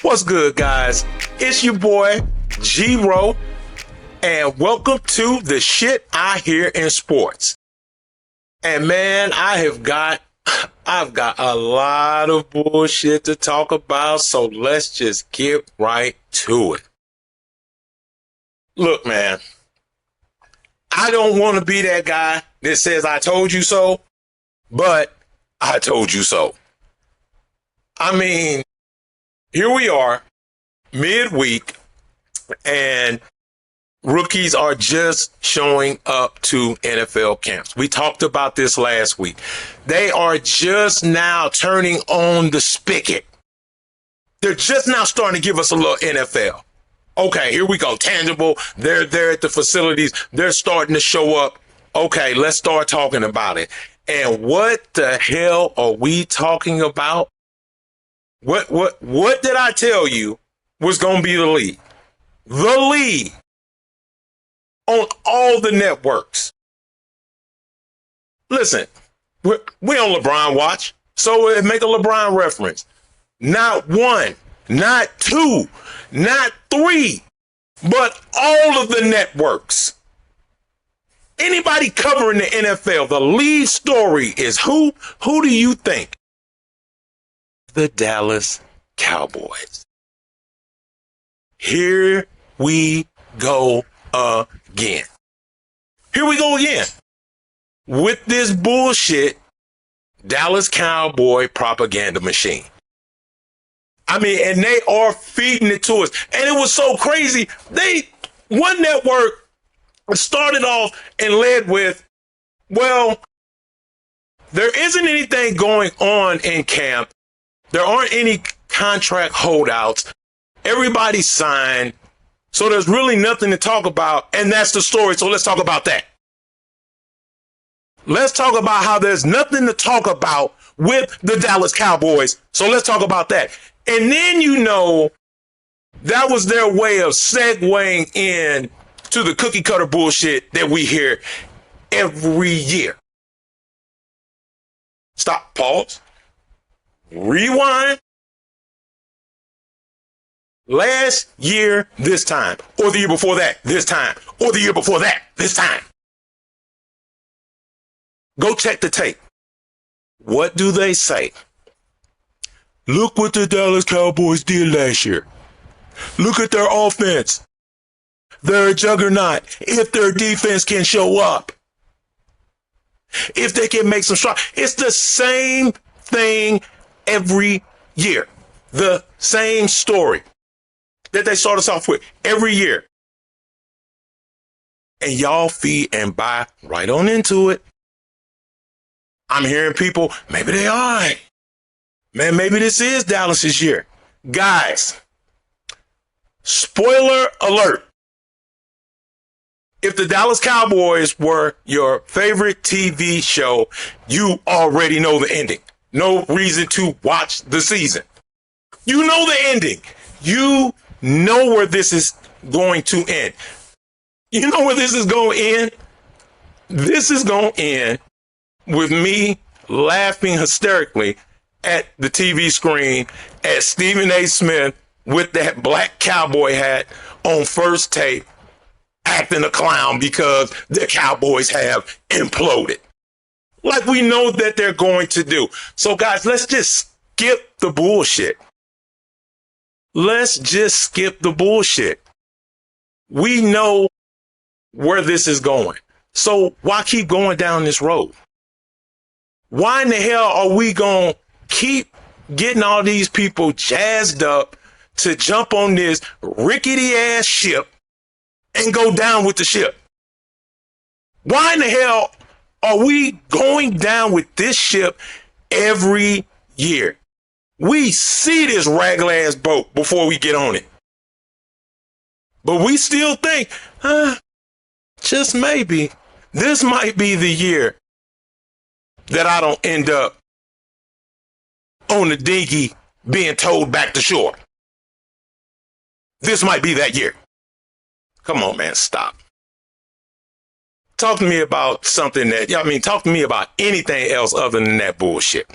What's good, guys? It's your boy, G-Ro, and welcome to the shit I hear in sports. And man, I've got a lot of bullshit to talk about, so let's just get right to it. Look, man, I don't want to be that guy that says I told you so, but I told you so. I mean, here we are, midweek, and rookies are just showing up to NFL camps. We talked about this last week. They are just now turning on the spigot. They're just now starting to give us a little NFL. Okay, here we go. Tangible. They're there at the facilities. They're starting to show up. Okay, let's start talking about it. And what the hell are we talking about? What did I tell you was going to be the lead? The lead on all the networks. Listen, we on LeBron watch, so make a LeBron reference. Not one, not two, not three, but all of the networks. Anybody covering the NFL, the lead story is who? Who do you think? The Dallas Cowboys. Here we go again. Here we go again with this bullshit Dallas Cowboy propaganda machine. I mean, and they are feeding it to us. And it was so crazy. One network started off and led with, well, there isn't anything going on in camp. There aren't any contract holdouts. Everybody signed. So there's really nothing to talk about. And that's the story. So let's talk about that. Let's talk about how there's nothing to talk about with the Dallas Cowboys. So let's talk about that. And then, that was their way of segueing in to the cookie cutter bullshit that we hear every year. Stop, pause, rewind. Last year, this time, or the year before that, this time, or the year before that, this time. Go check the tape. What do they say? Look what the Dallas Cowboys did last year. Look at their offense. They're a juggernaut if their defense can show up. If they can make some strides. It's the same thing every year. The same story that they start us off with every year. And y'all feed and buy right on into it. I'm hearing people, maybe they are. Man, maybe this is Dallas's year. Guys, spoiler alert. If the Dallas Cowboys were your favorite TV show, you already know the ending. No reason to watch the season. You know the ending. You know where this is going to end. You know where this is going to end? This is going to end with me laughing hysterically at the TV screen at Stephen A. Smith with that black cowboy hat on First Take acting a clown because the Cowboys have imploded. Like we know that they're going to do. So guys, let's just skip the bullshit. Let's just skip the bullshit. We know where this is going. So why keep going down this road? Why in the hell are we going to keep getting all these people jazzed up to jump on this rickety ass ship and go down with the ship? Why in the hell are we going down with this ship every year? We see this raggle ass boat before we get on it. But we still think, just maybe this might be the year that I don't end up on the dinghy being towed back to shore. This might be that year. Come on, man, stop. Talk to me about something talk to me about anything else other than that bullshit.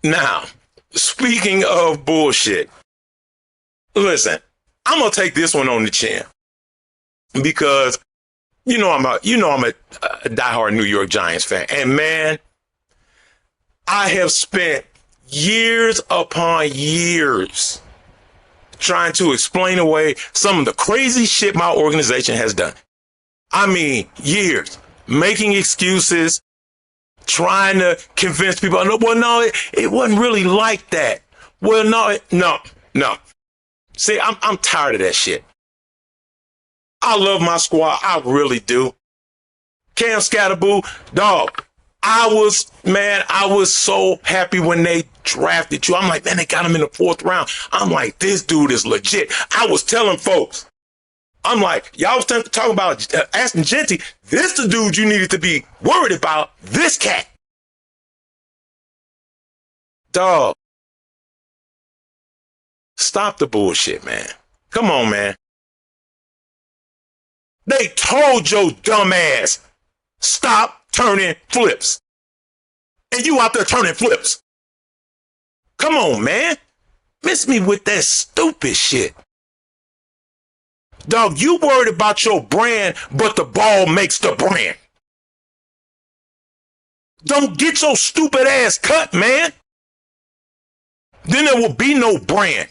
Now, Speaking of bullshit, listen, I'm gonna take this one on the chin because I'm a diehard New York Giants fan, and man, I have spent years upon years trying to explain away some of the crazy shit my organization has done. I mean, years making excuses, trying to convince people, no, it wasn't really like that. Well, no. See, I'm tired of that shit. I love my squad. I really do. Cam Scatterboo, dog. I was so happy when they drafted you. I'm like, man, they got him in the 4th round. I'm like, this dude is legit. I was telling folks, I'm like, y'all was talking about Aston Genty. This the dude you needed to be worried about. This cat. Dog. Stop the bullshit, man. Come on, man. They told your dumb ass, stop turning flips. And you out there turning flips. Come on, man. Miss me with that stupid shit. Dog, you worried about your brand, but the ball makes the brand. Don't get your stupid ass cut, man. Then there will be no brand.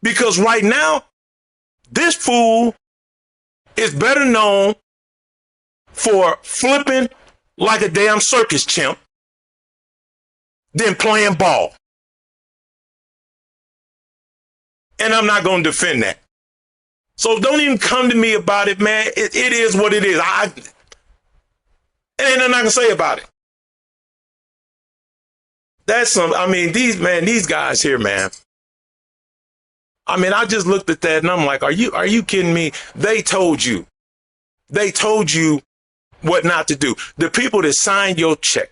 Because right now, this fool is better known for flipping like a damn circus chimp than playing ball. And I'm not going to defend that. So don't even come to me about it, man. It is what it is. Ain't nothing I can say about it. These guys here, man. I mean, I just looked at that and I'm like, are you kidding me? They told you what not to do. The people that signed your check,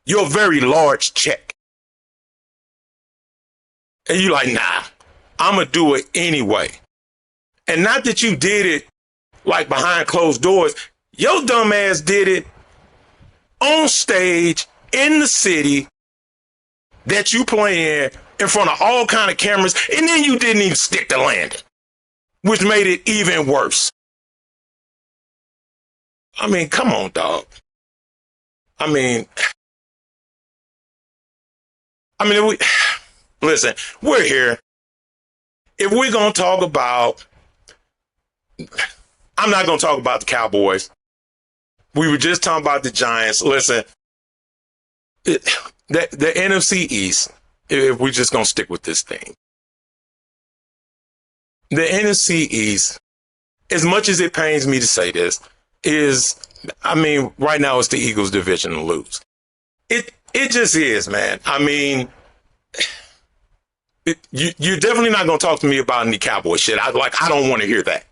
your very large check. And you like, nah, I'm going to do it anyway. And not that you did it like behind closed doors. Your dumb ass did it on stage in the city that you play in front of all kind of cameras, and then you didn't even stick the landing, which made it even worse. I mean, come on, dog. Listen, we're here. If we're going to talk about, I'm not going to talk about the Cowboys. We were just talking about the Giants. Listen, the NFC East, if we're just going to stick with this thing, the NFC East, as much as it pains me to say this, right now it's the Eagles' division to lose. It just is, man. You're definitely not going to talk to me about any Cowboy shit. I don't want to hear that.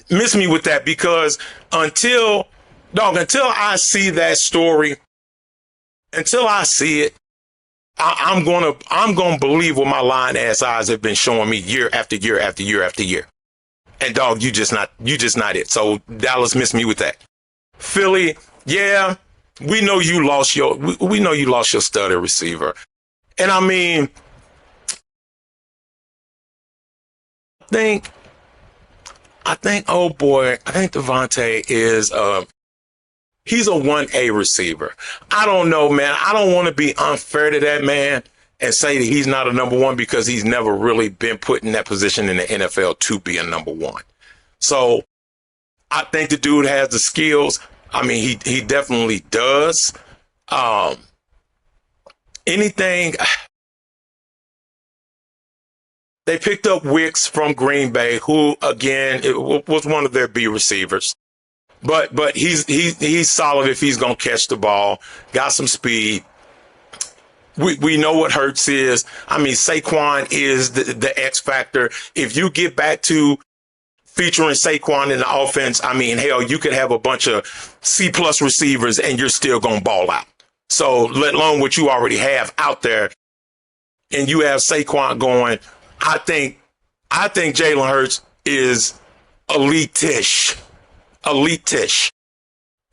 Miss me with that, because until I see that story, until I see it, I'm gonna believe what my lying ass eyes have been showing me year after year after year after year. And dog, you just not it. So Dallas, miss me with that. Philly, yeah, we know you lost your stud receiver. And I think Devontae is he's a 1A receiver. I don't know, man. I don't want to be unfair to that man and say that he's not a number one, because he's never really been put in that position in the NFL to be a number one. So I think the dude has the skills. He definitely does. They picked up Wicks from Green Bay, who again was one of their B receivers. But he's solid if he's gonna catch the ball. Got some speed. We know what Hurts is. Saquon is the X factor. If you get back to featuring Saquon in the offense, hell, you could have a bunch of C+ receivers and you're still gonna ball out. So let alone what you already have out there, and you have Saquon going. I think Jalen Hurts is elite-ish.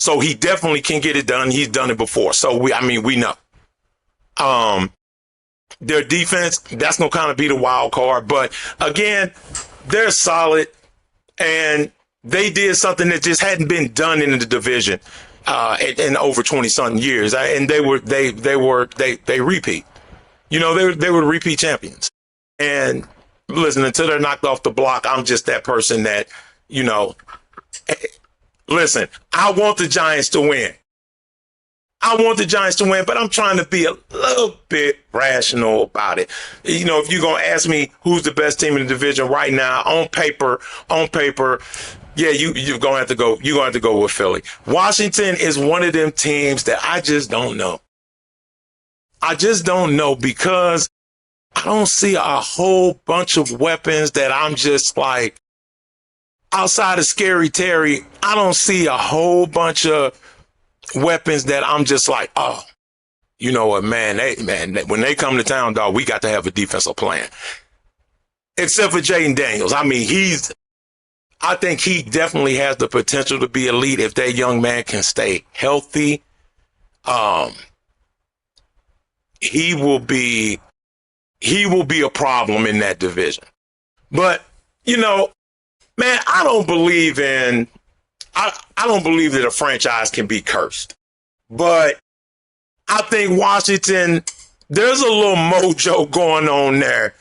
So he definitely can get it done. He's done it before. So we know. Their defense, that's going to kind of be the wild card. But again, they're solid, and they did something that just hadn't been done in the division in over 20-something years. And they repeat. You know, they were repeat champions. And listen, until they're knocked off the block, I'm just that person that, you know, listen, I want the Giants to win. I want the Giants to win, but I'm trying to be a little bit rational about it. You know, if you're going to ask me who's the best team in the division right now, on paper, yeah, you're going to have to go. You're going to have to go with Philly. Washington is one of them teams that I just don't know. I just don't know, because I don't see a whole bunch of weapons that I'm just like, outside of Scary Terry, I don't see a whole bunch of weapons that I'm just like, oh, you know what, man, when they come to town, dog, we got to have a defensive plan. Except for Jaden Daniels. I mean, I think he definitely has the potential to be elite if that young man can stay healthy. He will be a problem in that division. But, you know, man, I don't believe that a franchise can be cursed. But I think Washington, there's a little mojo going on there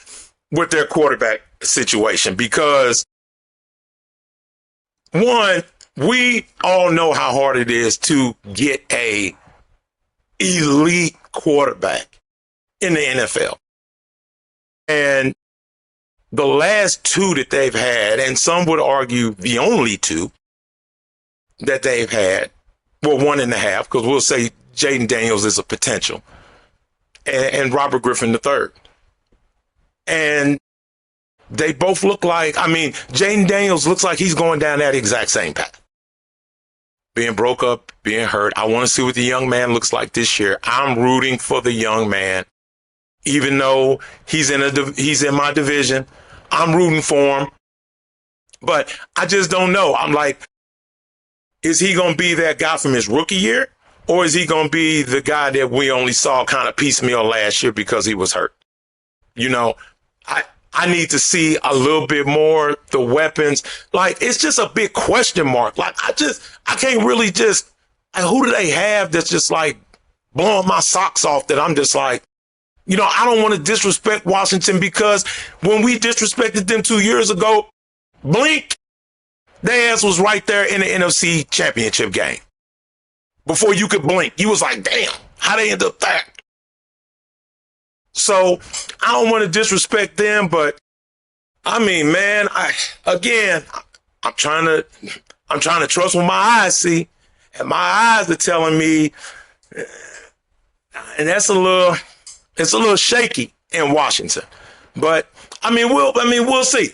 with their quarterback situation, because one, we all know how hard it is to get a elite quarterback in the NFL. And the last two that they've had, and some would argue the only two that they've had, well, 1.5, because we'll say Jaden Daniels is a potential, and Robert Griffin III. And they both look like, I mean, Jaden Daniels looks like he's going down that exact same path. Being broke up, being hurt. I want to see what the young man looks like this year. I'm rooting for the young man. Even though he's in my division, I'm rooting for him. But I just don't know. I'm like, is he going to be that guy from his rookie year? Or is he going to be the guy that we only saw kind of piecemeal last year because he was hurt? You know, I need to see a little bit more, the weapons. Like, it's just a big question mark. Like, I can't really just, like, who do they have that's just like blowing my socks off that I'm just like, you know, I don't want to disrespect Washington, because when we disrespected them 2 years ago, blink, their ass was right there in the NFC Championship game. Before you could blink, you was like, damn, how they end up there? So I don't want to disrespect them, but I mean, man, I'm trying to trust what my eyes see, and my eyes are telling me, and it's a little shaky in Washington. But I mean, we'll see.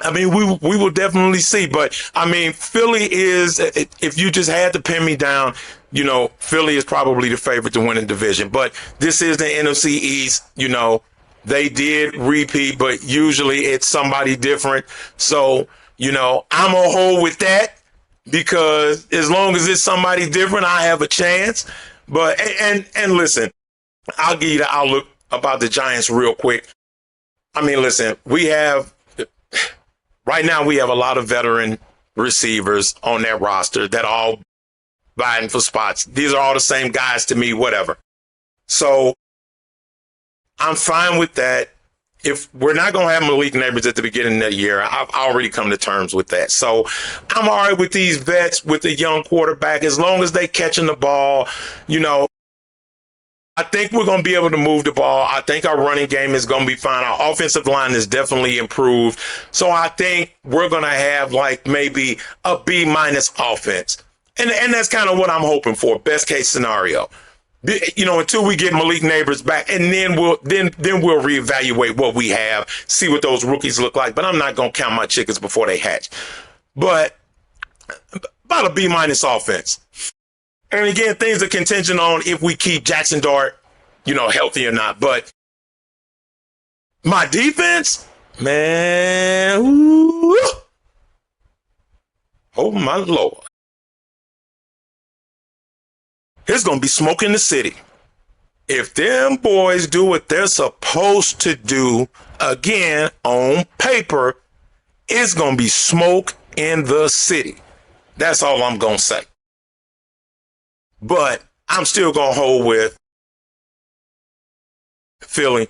I mean, we will definitely see. But I mean, Philly is, if you just had to pin me down, you know, Philly is probably the favorite to win the division. But this is the NFC East. You know, they did repeat, but usually it's somebody different. So, you know, I'm on hold with that, because as long as it's somebody different, I have a chance. But and listen, I'll give you the outlook about the Giants real quick. I mean, listen, right now we have a lot of veteran receivers on that roster that are all vying for spots. These are all the same guys to me, whatever. So I'm fine with that. If we're not going to have Malik Neighbors at the beginning of the year, I've already come to terms with that. So I'm all right with these vets, with the young quarterback, as long as they catching the ball. You know, I think we're going to be able to move the ball. I think our running game is going to be fine. Our offensive line is definitely improved. So I think we're going to have like maybe a B- offense. And that's kind of what I'm hoping for. Best case scenario. You know, until we get Malik Neighbors back, and then we'll reevaluate what we have, see what those rookies look like. But I'm not going to count my chickens before they hatch. But about a B- offense. And again, things are contingent on if we keep Jackson Dart, you know, healthy or not. But my defense, man, ooh, oh my Lord. It's going to be smoke in the city. If them boys do what they're supposed to do, again, on paper, it's going to be smoke in the city. That's all I'm going to say. But I'm still going to hold with Philly.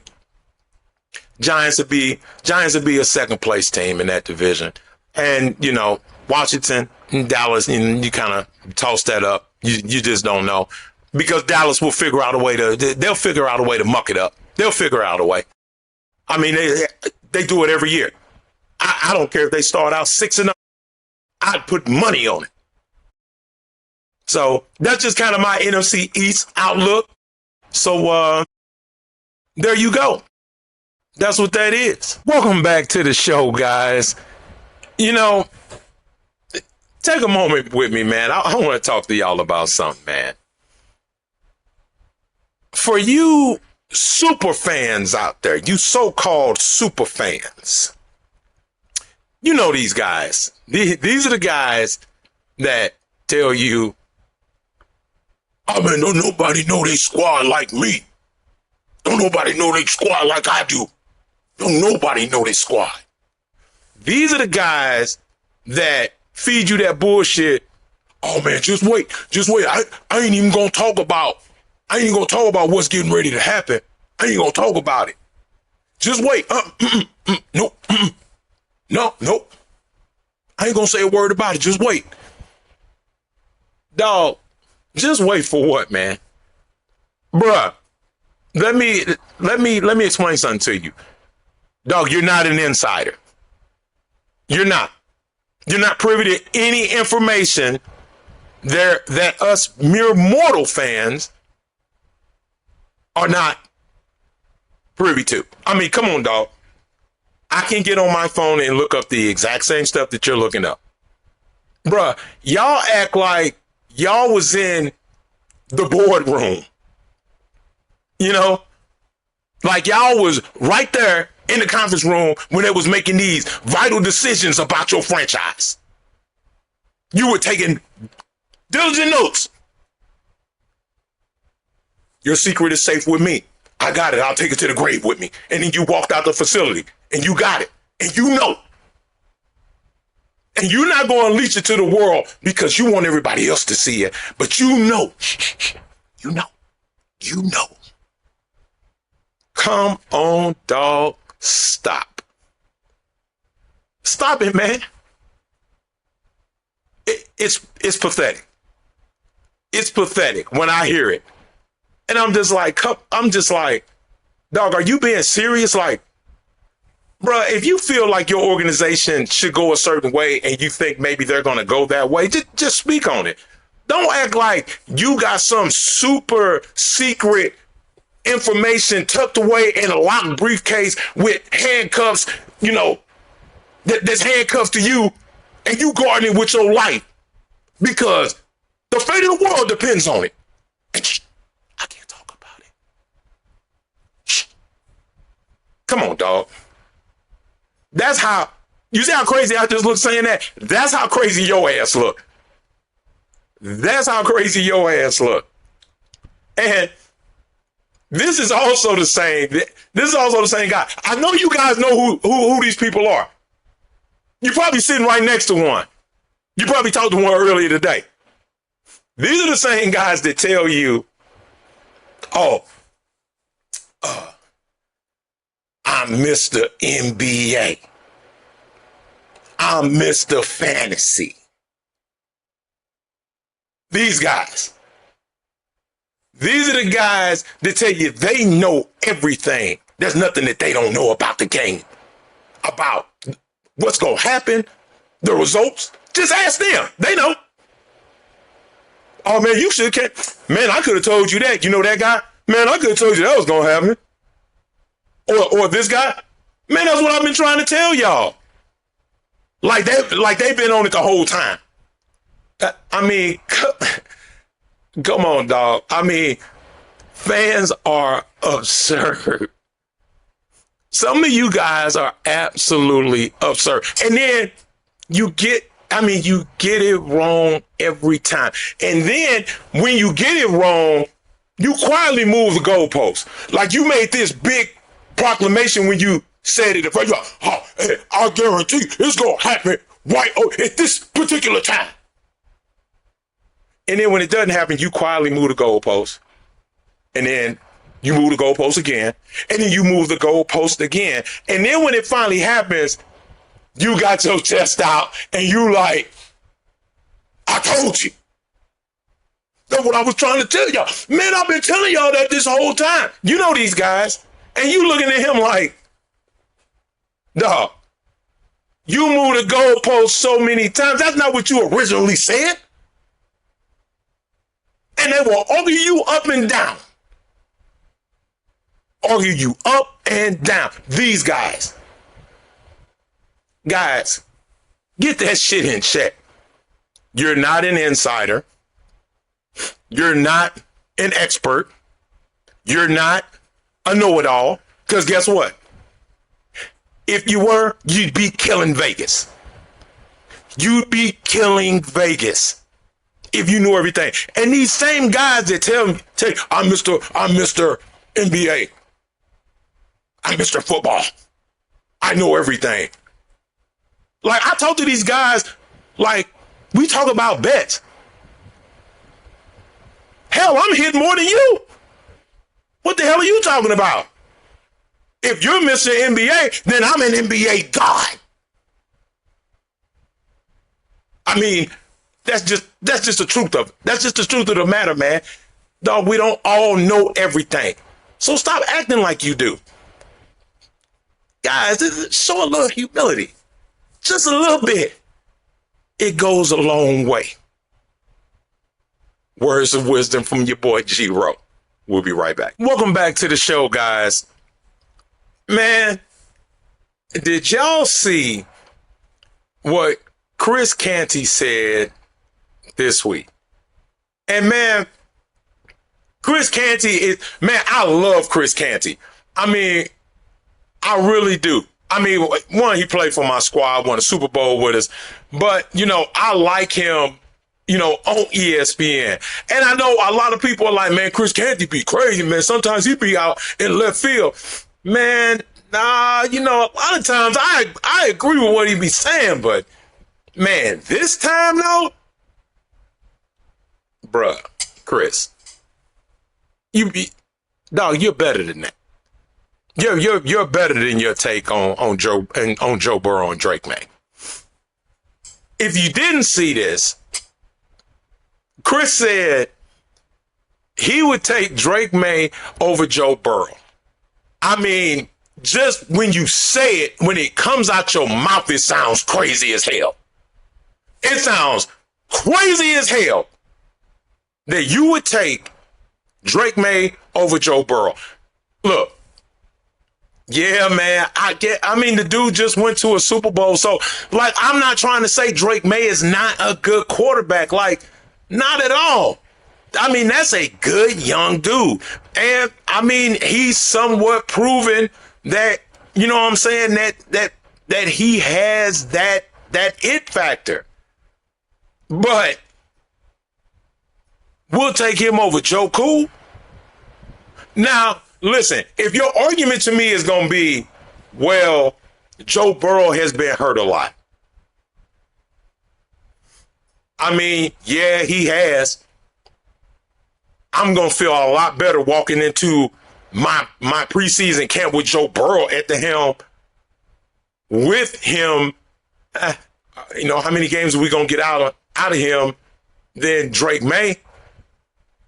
Giants would be a second place team in that division. And, you know, Washington and Dallas, you kind of toss that up. You just don't know. Because Dallas will figure out a way they'll figure out a way to muck it up. They'll figure out a way. I mean, they do it every year. I don't care if they start out 6-0. I'd put money on it. So that's just kind of my NFC East outlook. So there you go. That's what that is. Welcome back to the show, guys. You know, take a moment with me, man. I want to talk to y'all about something, man. For you super fans out there, you so-called super fans, you know these guys. These are the guys that tell you, oh man, don't nobody know they squad like me. Don't nobody know they squad like I do. Don't nobody know they squad. These are the guys that feed you that bullshit. Oh man, just wait. I ain't even gonna talk about what's getting ready to happen. I ain't gonna talk about it. Just wait. Nope. Nope. I ain't gonna say a word about it. Just wait. Dog, just wait for what, man? Bruh, let me explain something to you. Dog, you're not an insider. You're not. You're not privy to any information there that us mere mortal fans are not privy to. I mean, come on, dog. I can get on my phone and look up the exact same stuff that you're looking up. Bruh, y'all act like y'all was in the boardroom. You know? Like y'all was right there in the conference room when they was making these vital decisions about your franchise. You were taking diligent notes. Your secret is safe with me. I got it. I'll take it to the grave with me. And then you walked out the facility and you got it. And you know. And you're not going to unleash it to the world because you want everybody else to see it. But you know. You know. You know. Come on, dog. Stop. Stop it, man. It's pathetic. It's pathetic when I hear it. And I'm just like, dog, are you being serious? Like, bruh, if you feel like your organization should go a certain way and you think maybe they're going to go that way, just speak on it. Don't act like you got some super secret information tucked away in a locked briefcase with handcuffs, you know, that's handcuffs to you and you guarding it with your life because the fate of the world depends on it. I can't talk about it. Shh. Come on, dog. That's how, you see how crazy I just look saying that? That's how crazy your ass look. That's how crazy your ass look. And this is also the same guy. I know you guys know who these people are. You're probably sitting right next to one. You probably talked to one earlier today. These are the same guys that tell you, oh, I'm Mr. NBA. I'm Mr. Fantasy. These guys. These are the guys that tell you they know everything. There's nothing that they don't know about the game, about what's going to happen, the results. Just ask them. They know. Oh, man, you should. Man, I could have told you that. You know that guy? Man, I could have told you that was going to happen. Or this guy? Man, that's what I've been trying to tell y'all. Like they've been on it the whole time. I mean, come on, dog. I mean, fans are absurd. Some of you guys are absolutely absurd. And then you get it wrong every time. And then when you get it wrong, You quietly moved the goalpost. Like you made this big proclamation when you said it. You're like, oh, hey, I guarantee it's going to happen right at this particular time. And then when it doesn't happen, you quietly move the goalpost. And then you move the goalpost again. And then you move the goalpost again. And then when it finally happens, you got your chest out and you like, I told you. That's what I was trying to tell y'all. Man, I've been telling y'all that this whole time. You know these guys. And you looking at him like, dog, you moved the goalpost so many times. That's not what you originally said. And they will argue you up and down. Argue you up and down. These guys. Guys, get that shit in check. You're not an insider. You're not an expert. You're not a know-it-all. Because guess what? If you were, you'd be killing Vegas. You'd be killing Vegas if you knew everything. And these same guys that tell me, I'm Mr. NBA. I'm Mr. Football. I know everything. Like, I talk to these guys, like, we talk about bets. Hell, I'm hitting more than you. What the hell are you talking about? If you're Mr. NBA, then I'm an NBA god. I mean, that's just the truth of it. That's just the truth of the matter, man. Dog, we don't all know everything. So stop acting like you do. Guys, show a little humility. Just a little bit. It goes a long way. Words of wisdom from your boy G-Ro. We'll be right back. Welcome back to the show, guys. Man, did y'all see what Chris Canty said this week? And man, Chris Canty is, man, I love Chris Canty. I mean, I really do. I mean, one, he played for my squad, won a Super Bowl with us. But, you know, I like him, you know, on ESPN. And I know a lot of people are like, man, Chris Canty be crazy, man. Sometimes he be out in left field. Man, nah, you know, a lot of times I agree with what he be saying. But, man, this time, though, bruh, Chris, you're better than that. You're better than your take on Joe Burrow and Drake May. If you didn't see this, Chris said he would take Drake May over Joe Burrow. I mean, just when you say it, when it comes out your mouth, it sounds crazy as hell. It sounds crazy as hell that you would take Drake May over Joe Burrow. Look. Yeah, man, I mean, the dude just went to a Super Bowl. So, like, I'm not trying to say Drake May is not a good quarterback. Like, not at all. I mean, that's a good young dude. And, I mean, he's somewhat proven that, you know what I'm saying, that he has that it factor. But we'll take him over Joe Cool. Now, listen, if your argument to me is going to be, well, Joe Burrow has been hurt a lot. I mean, yeah, he has. I'm going to feel a lot better walking into my preseason camp with Joe Burrow at the helm. With him, you know, how many games are we going to get out of him than Drake May?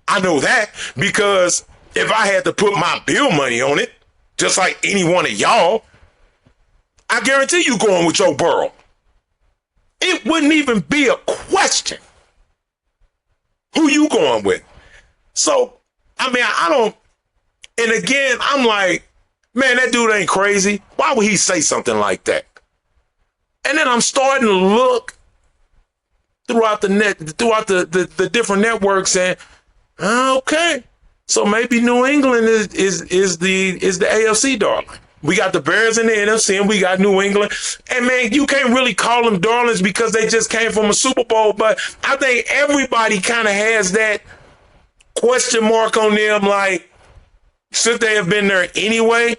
I know that because if I had to put my bill money on it, just like any one of y'all, I guarantee you going with Joe Burrow. It wouldn't even be a question. Who you going with? So, I mean, I don't, and again, I'm like, man, that dude ain't crazy. Why would he say something like that? And then I'm starting to look throughout the different networks and, okay. So maybe New England is the AFC darling. We got the Bears in the NFC and we got New England. And man, you can't really call them darlings because they just came from a Super Bowl. But I think everybody kind of has that question mark on them, like, should they have been there anyway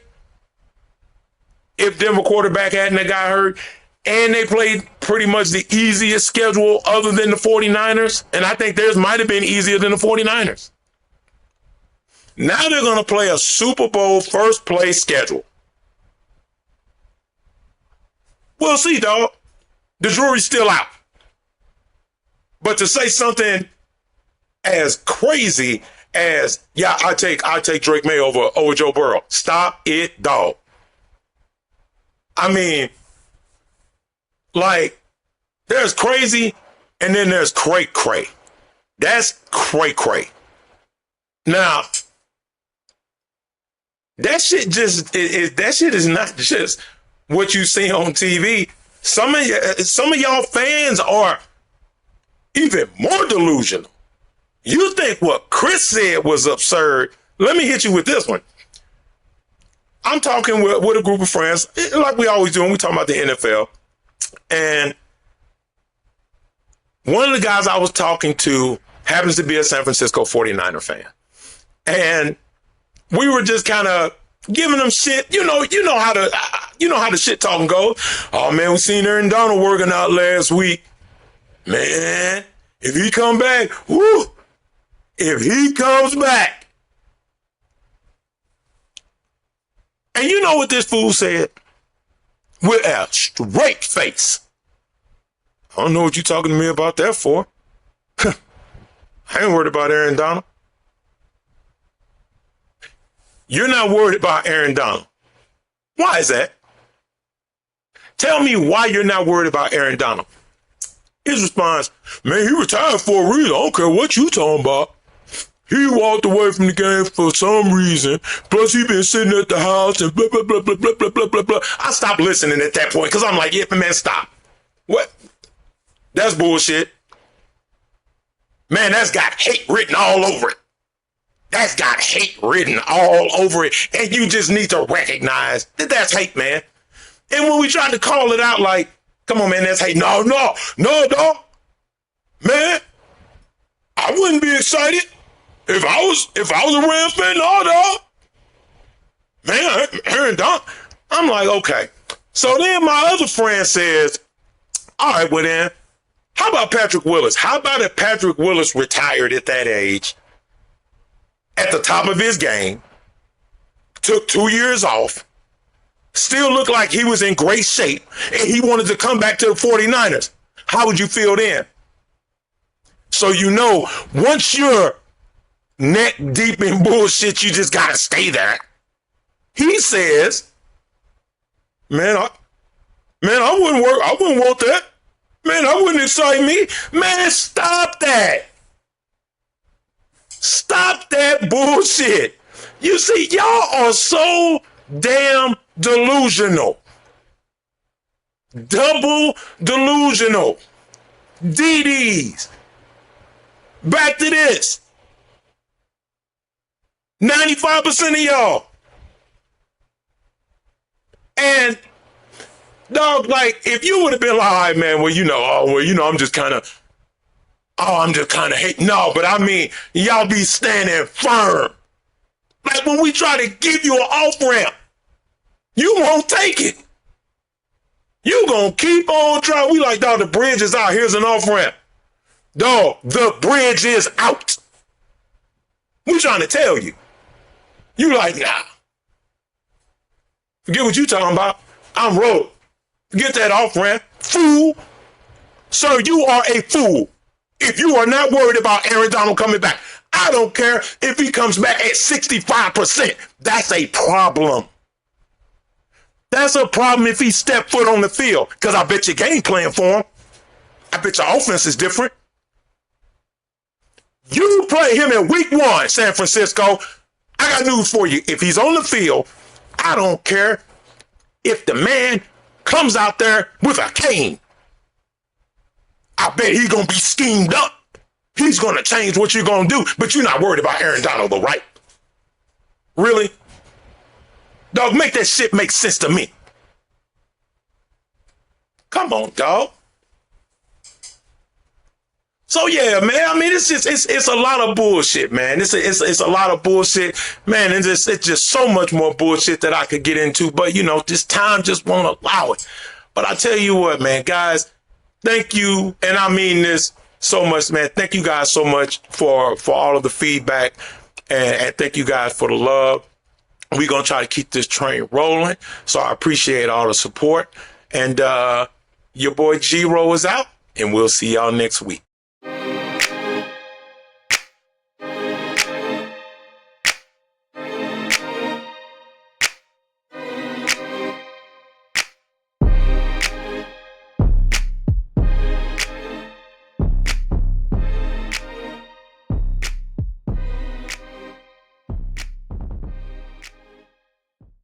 if Denver quarterback hadn't got hurt? And they played pretty much the easiest schedule other than the 49ers. And I think theirs might have been easier than the 49ers. Now they're going to play a Super Bowl first place schedule. We'll see, dog. The jury's still out. But to say something as crazy as, yeah, I take Drake May over Joe Burrow. Stop it, dog. I mean, like, there's crazy and then there's cray-cray. That's cray-cray. Now, that shit is not just what you see on TV. Some of y'all fans are even more delusional. You think what Chris said was absurd. Let me hit you with this one. I'm talking with a group of friends, like we always do when we talk about the NFL. And one of the guys I was talking to happens to be a San Francisco 49er fan. And we were just kind of giving them shit. You know how the shit talking goes. Oh man, we seen Aaron Donald working out last week. Man, if he come back, whoo! If he comes back. And you know what this fool said? With a straight face. I don't know what you're talking to me about that for. I ain't worried about Aaron Donald. You're not worried about Aaron Donald. Why is that? Tell me why you're not worried about Aaron Donald. His response, man, he retired for a reason. I don't care what you talking about. He walked away from the game for some reason. Plus, he been sitting at the house and blah, blah, blah, blah, blah, blah, blah, blah, blah. I stopped listening at that point because I'm like, yeah, man, stop. What? That's bullshit. Man, that's got hate written all over it. That's got hate written all over it. And you just need to recognize that that's hate, man. And when we tried to call it out, like, come on, man, that's hate. No, dog. Man, I wouldn't be excited if I was a Rams fan. No, dog. Man, Aaron Donald. I'm like, okay. So then my other friend says, all right, well then, how about Patrick Willis? How about if Patrick Willis retired at that age, at the top of his game, took 2 years off, still looked like he was in great shape, and he wanted to come back to the 49ers? How would you feel then? So you know, once you're neck deep in bullshit, you just gotta stay there. He says, man, I wouldn't want that. Man, that wouldn't excite me. Man, stop that. Stop that bullshit. You see, y'all are so damn delusional. Double delusional. DDs. Back to this. 95% of y'all. And dog, like, if you would have been like, all right, man, I'm just kind of hating. No, but I mean, y'all be standing firm. Like when we try to give you an off-ramp, you won't take it. You gonna keep on trying. We like, dog, the bridge is out. Here's an off-ramp. Dog, the bridge is out. We trying to tell you. You like, nah. Forget what you talking about. I'm rolling. Forget that off-ramp. Fool. Sir, you are a fool. If you are not worried about Aaron Donald coming back, I don't care if he comes back at 65%. That's a problem. That's a problem if he stepped foot on the field, because I bet your game plan for him. I bet your offense is different. You play him in week 1, San Francisco. I got news for you. If he's on the field, I don't care if the man comes out there with a cane. I bet he's going to be schemed up. He's going to change what you're going to do, but you're not worried about Aaron Donald, though, right? Really? Dog, make that shit make sense to me. Come on, dog. So yeah, man. I mean, it's a lot of bullshit, man. It's a lot of bullshit, man. And it's just so much more bullshit that I could get into, but this time just won't allow it. But I tell you what, man, guys, thank you, and I mean this so much, man. Thank you guys so much for all of the feedback, and thank you guys for the love. We're gonna try to keep this train rolling. So I appreciate all the support, and your boy G-Ro is out, and we'll see y'all next week.